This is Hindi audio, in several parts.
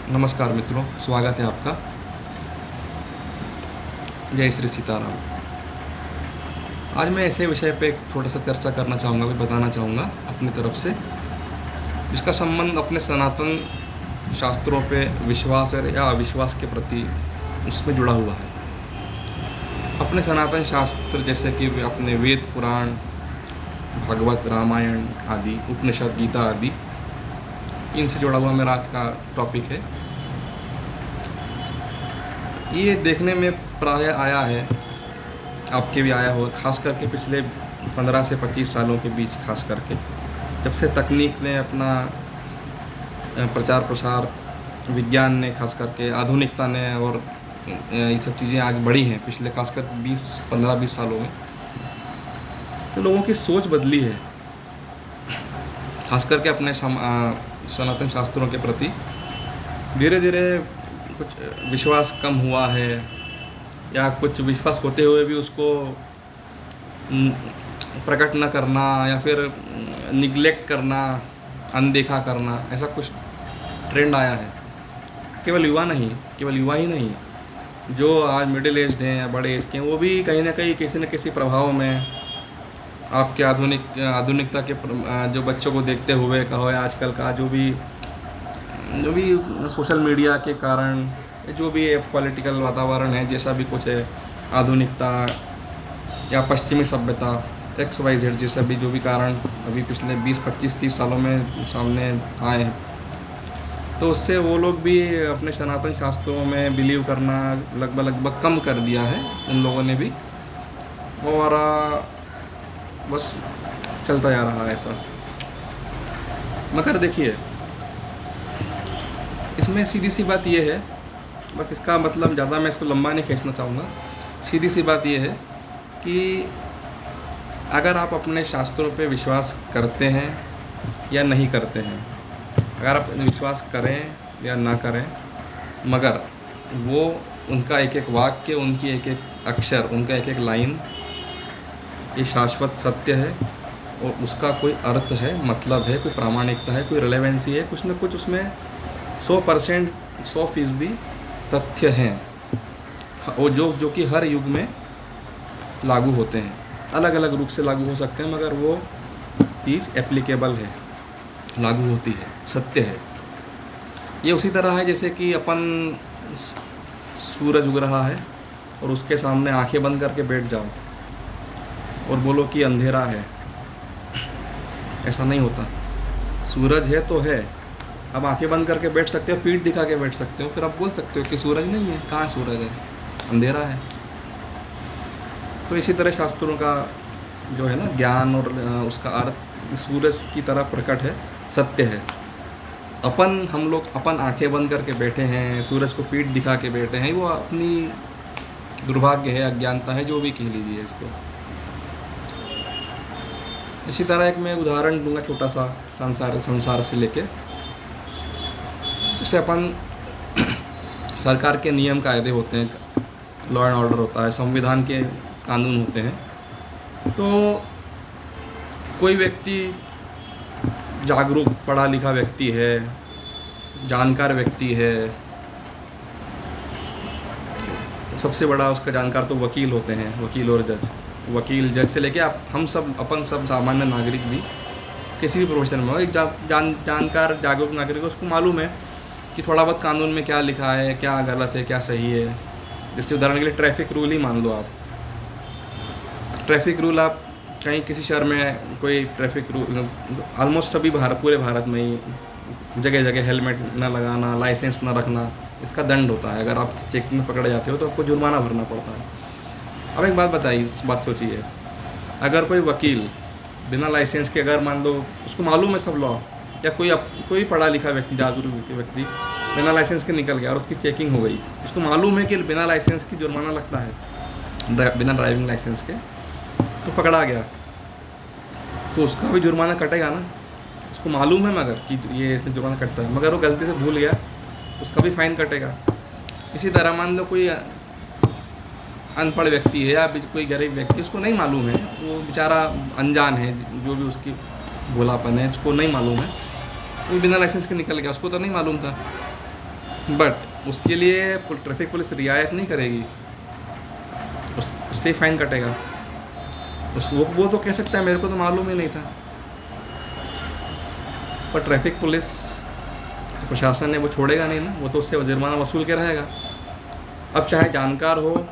नमस्कार मित्रों, स्वागत है आपका। जय श्री सीताराम। आज मैं ऐसे विषय पे एक थोड़ा सा चर्चा करना चाहूँगा, भी बताना चाहूँगा अपनी तरफ से, जिसका संबंध अपने सनातन शास्त्रों पे विश्वास या अविश्वास के प्रति उसमें जुड़ा हुआ है। अपने सनातन शास्त्र जैसे कि अपने वेद, पुराण, भागवत, रामायण आदि, उपनिषद, गीता आदि, इनसे जुड़ा हुआ मेरा आज का टॉपिक है। ये देखने में प्राय आया है, आपके भी आया हो, खास करके पिछले 15 से 25 सालों के बीच, खास करके जब से तकनीक ने अपना प्रचार प्रसार, विज्ञान ने खास करके, आधुनिकता ने और ये सब चीज़ें आगे बढ़ी हैं पिछले खासकर 15-20 सालों में, तो लोगों की सोच बदली है, खास करके अपने सनातन शास्त्रों के प्रति। धीरे धीरे कुछ विश्वास कम हुआ है, या कुछ विश्वास होते हुए भी उसको प्रकट न करना, या फिर निगलेक्ट करना, अनदेखा करना, ऐसा कुछ ट्रेंड आया है। केवल युवा ही नहीं, जो आज मिडिल एज्ड हैं या बड़े एज के हैं, वो भी कहीं ना कहीं किसी न किसी प्रभाव में आपके आधुनिकता के जो बच्चों को देखते हुए कहो, या आजकल का जो भी सोशल मीडिया के कारण, जो भी पॉलिटिकल वातावरण है, जैसा भी कुछ है, आधुनिकता या पश्चिमी सभ्यता, XYZ जैसा भी जो भी कारण अभी पिछले 20-25-30 सालों में सामने आए हैं, तो उससे वो लोग भी अपने सनातन शास्त्रों में बिलीव करना लगभग कम कर दिया है उन लोगों ने भी, और बस चलता जा रहा है ऐसा। मगर देखिए, इसमें सीधी सी बात ये है, बस इसका मतलब ज़्यादा मैं इसको लंबा नहीं खींचना चाहूँगा। सीधी सी बात ये है कि अगर आप अपने शास्त्रों पे विश्वास करते हैं या नहीं करते हैं, अगर आप विश्वास करें या ना करें, मगर वो उनका एक एक वाक्य, उनकी एक एक अक्षर, उनका एक एक लाइन ये शाश्वत सत्य है, और उसका कोई अर्थ है, मतलब है, कोई प्रामाणिकता है, कोई रिलेवेंसी है, कुछ ना कुछ उसमें 100%, 100% तथ्य हैं, वो जो कि हर युग में लागू होते हैं, अलग अलग रूप से लागू हो सकते हैं, मगर वो चीज़ एप्लीकेबल है, लागू होती है, सत्य है। ये उसी तरह है जैसे कि अपन सूरज उग रहा है और उसके सामने आंखें बंद करके बैठ जाओ और बोलो कि अंधेरा है, ऐसा नहीं होता। सूरज है तो है, अब आंखें बंद करके बैठ सकते हो, पीठ दिखा के बैठ सकते हो, फिर आप बोल सकते हो कि सूरज नहीं है, कहाँ सूरज है, अंधेरा है। तो इसी तरह शास्त्रों का जो है ना ज्ञान और उसका अर्थ सूरज की तरह प्रकट है, सत्य है। अपन आंखें बंद करके बैठे हैं, सूरज को पीठ दिखा के बैठे हैं, वो अपनी दुर्भाग्य है, अज्ञानता है, जो भी कह लीजिए इसको। इसी तरह एक मैं उदाहरण दूंगा छोटा सा, संसार से लेके। जैसे अपन सरकार के नियम कायदे होते हैं, लॉ एंड ऑर्डर होता है, संविधान के कानून होते हैं, तो कोई व्यक्ति जागरूक पढ़ा लिखा व्यक्ति है, जानकार व्यक्ति है, सबसे बड़ा उसका जानकार तो वकील होते हैं, वकील जज से लेके अपन सब सामान्य नागरिक भी, किसी भी प्रोफेशन में हो, एक जानकार जागरूक नागरिक है, उसको मालूम है कि थोड़ा बहुत कानून में क्या लिखा है, क्या गलत है, क्या सही है। जैसे उदाहरण के लिए ट्रैफिक रूल ही मान लो आप। ट्रैफिक रूल आप कहीं किसी शहर में कोई ट्रैफिक रूल, ऑलमोस्ट सभी पूरे भारत में ही जगह जगह हेलमेट न लगाना, लाइसेंस न रखना, इसका दंड होता है। अगर आप चेकिंग में पकड़े जाते हो तो आपको जुर्माना भरना पड़ता है। अब एक बात बताइए, इस बात सोचिए, अगर कोई वकील बिना लाइसेंस के, अगर मान लो उसको मालूम है सब लॉ, या कोई पढ़ा लिखा व्यक्ति, जागरूक व्यक्ति बिना लाइसेंस के निकल गया और उसकी चेकिंग हो गई, उसको मालूम है कि बिना लाइसेंस की जुर्माना लगता है, बिना ड्राइविंग लाइसेंस के, तो पकड़ा गया, तो उसका भी जुर्माना कटेगा ना, उसको मालूम है मगर कि ये इसमें जुर्माना कटता है, मगर वो गलती से भूल गया, उसका भी फाइन कटेगा। इसी तरह मान लो कोई अनपढ़ व्यक्ति है या कोई गरीब व्यक्ति, उसको नहीं मालूम है, वो बेचारा अनजान है, जो भी उसकी भोलापन है, उसको नहीं मालूम है, वो बिना लाइसेंस के निकल गया, उसको तो नहीं मालूम था, बट उसके लिए ट्रैफिक पुलिस रियायत नहीं करेगी, उससे फ़ाइन कटेगा। वो तो कह सकता है मेरे को तो मालूम ही नहीं था, पर ट्रैफिक पुलिस तो प्रशासन है वो छोड़ेगा नहीं ना, वो तो उससे जुर्माना वसूल के रहेगा। अब चाहे जानकार हो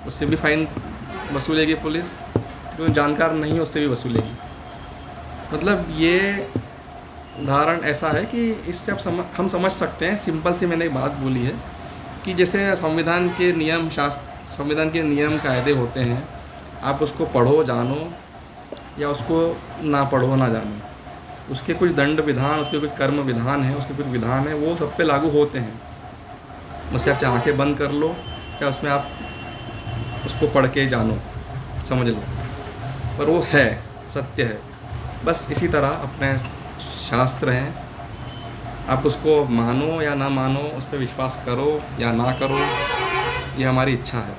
उससे भी फ़ाइन वसूलेगी पुलिस, जो जानकार नहीं है उससे भी वसूलेगी। मतलब ये उदाहरण ऐसा है कि इससे हम समझ सकते हैं, सिंपल सी मैंने एक बात बोली है कि जैसे संविधान के नियम कायदे होते हैं, आप उसको पढ़ो जानो या उसको ना पढ़ो ना जानो, उसके कुछ दंड विधान, उसके कुछ कर्म विधान हैं, उसके कुछ विधान हैं, वो सब पे लागू होते हैं। उससे आप चाहे आँखें बंद कर लो, चाहे उसमें आप उसको पढ़ के जानो समझ लो, पर वो है, सत्य है। बस इसी तरह अपने शास्त्र हैं, आप उसको मानो या ना मानो, उस पर विश्वास करो या ना करो, ये हमारी इच्छा है,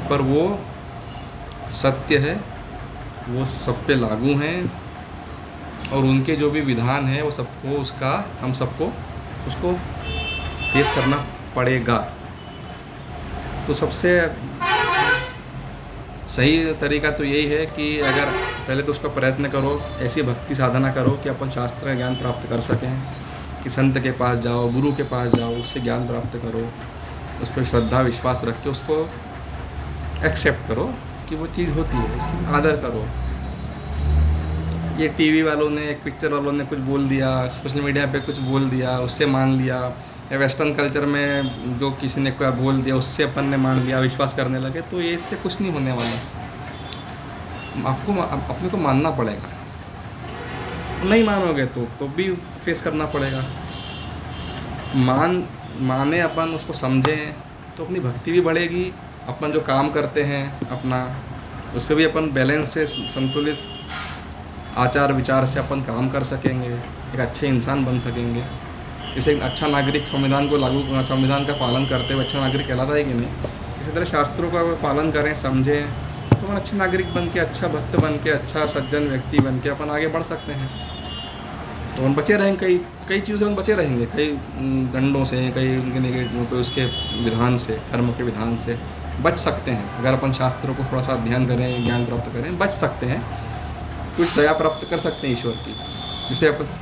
पर वो सत्य है, वो सब पे लागू हैं, और उनके जो भी विधान है वो सबको हम सबको उसको फेस करना पड़ेगा। तो सबसे सही तरीका तो यही है कि अगर पहले तो उसका प्रयत्न करो, ऐसी भक्ति साधना करो कि अपन शास्त्र का ज्ञान प्राप्त कर सकें, कि संत के पास जाओ, गुरु के पास जाओ, उससे ज्ञान प्राप्त करो, उस पर श्रद्धा विश्वास रख के उसको एक्सेप्ट करो कि वो चीज़ होती है, उसकी आदर करो। ये टीवी वालों ने, एक पिक्चर वालों ने कुछ बोल दिया, सोशल मीडिया पे कुछ बोल दिया, उससे मान लिया, या वेस्टर्न कल्चर में जो किसी ने क्या बोल दिया उससे अपन ने मान लिया, विश्वास करने लगे, तो ये इससे कुछ नहीं होने वाला। आपको अपने को मानना पड़ेगा, नहीं मानोगे तो भी फेस करना पड़ेगा। माने अपन, उसको समझें, तो अपनी भक्ति भी बढ़ेगी, अपन जो काम करते हैं अपना, उस पर भी अपन बैलेंस से, संतुलित आचार विचार से अपन काम कर सकेंगे, एक अच्छे इंसान बन सकेंगे। जैसे एक अच्छा नागरिक संविधान का पालन करते हुए अच्छा नागरिक कहलाता है कि नहीं, इसी तरह शास्त्रों का पालन करें, समझें, तो अपन अच्छे नागरिक बन के, अच्छा भक्त बन के, अच्छा सज्जन व्यक्ति बन के अपन आगे बढ़ सकते हैं। तो हम बचे रहेंगे, कई चीज़ों से हम बचे रहेंगे, कई दंडों से, कोई उसके विधान से, कर्म के विधान से बच सकते हैं। अगर अपन शास्त्रों को थोड़ा सा अध्ययन करें, ज्ञान प्राप्त करें, बच सकते हैं, कुछ दया प्राप्त कर सकते हैं ईश्वर की, जिससे अपन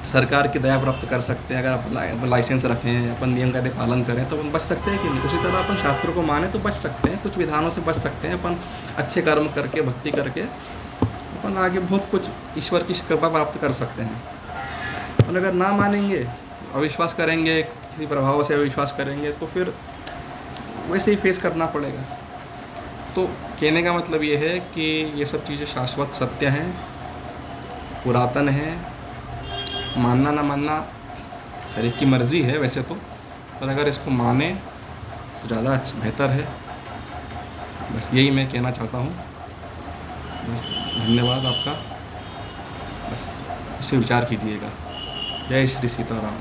सरकार की दया प्राप्त कर सकते हैं। अगर अपन लाइसेंस रखें, अपन नियम कायदे पालन करें, तो अपन बच सकते हैं कि नहीं। उसी तरह अपन शास्त्रों को माने तो बच सकते हैं, कुछ विधानों से बच सकते हैं। अपन अच्छे कर्म करके, भक्ति करके अपन आगे बहुत कुछ ईश्वर की कृपा प्राप्त कर सकते हैं। और अगर ना मानेंगे, अविश्वास करेंगे, किसी प्रभाव से अविश्वास करेंगे, तो फिर वैसे ही फेस करना पड़ेगा। तो कहने का मतलब ये है कि ये सब चीज़ें शाश्वत सत्य हैं, पुरातन हैं, मानना ना मानना हर एक की मर्ज़ी है वैसे तो, पर अगर इसको माने तो ज़्यादा बेहतर है। बस यही मैं कहना चाहता हूँ। बस धन्यवाद आपका, बस इस पर विचार कीजिएगा। जय श्री सीताराम।